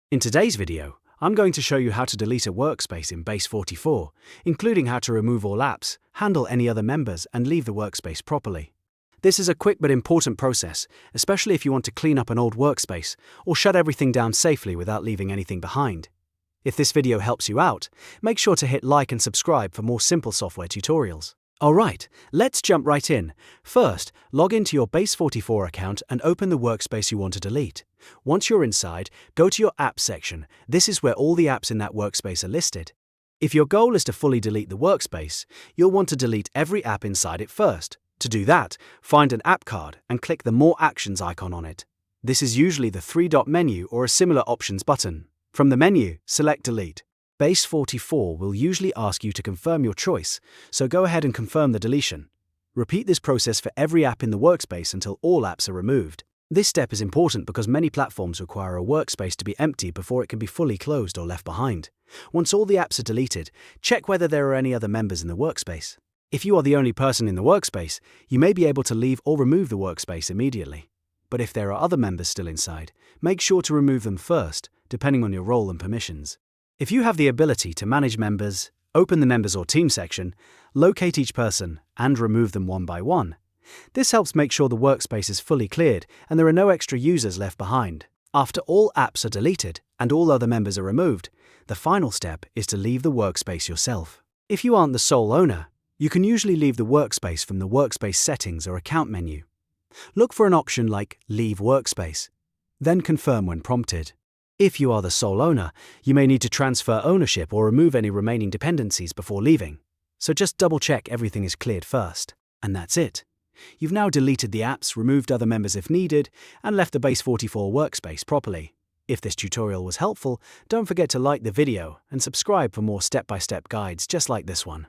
In today's video, I'm going to show you how to delete a workspace in Base44, including how to remove all apps, handle any other members, and leave the workspace properly. This is a quick but important process, especially if you want to clean up an old workspace or shut everything down safely without leaving anything behind. If this video helps you out, make sure to hit like and subscribe for more simple software tutorials. Alright, let's jump right in. First, log into your Base44 account and open the workspace you want to delete. Once you're inside, go to your Apps section. This is where all the apps in that workspace are listed. If your goal is to fully delete the workspace, you'll want to delete every app inside it first. To do that, find an app card and click the More Actions icon on it. This is usually the three-dot menu or a similar options button. From the menu, select Delete. Base44 will usually ask you to confirm your choice, so go ahead and confirm the deletion. Repeat this process for every app in the workspace until all apps are removed. This step is important because many platforms require a workspace to be empty before it can be fully closed or left behind. Once all the apps are deleted, check whether there are any other members in the workspace. If you are the only person in the workspace, you may be able to leave or remove the workspace immediately. But if there are other members still inside, make sure to remove them first, depending on your role and permissions. If you have the ability to manage members, open the Members or Team section, locate each person, and remove them one by one, this helps make sure the workspace is fully cleared and there are no extra users left behind. After all apps are deleted and all other members are removed, the final step is to leave the workspace yourself. If you aren't the sole owner, you can usually leave the workspace from the Workspace Settings or Account menu. Look for an option like Leave Workspace, then confirm when prompted. If you are the sole owner, you may need to transfer ownership or remove any remaining dependencies before leaving. So just double-check everything is cleared first. And that's it. You've now deleted the apps, removed other members if needed, and left the Base44 workspace properly. If this tutorial was helpful, don't forget to like the video and subscribe for more step-by-step guides just like this one.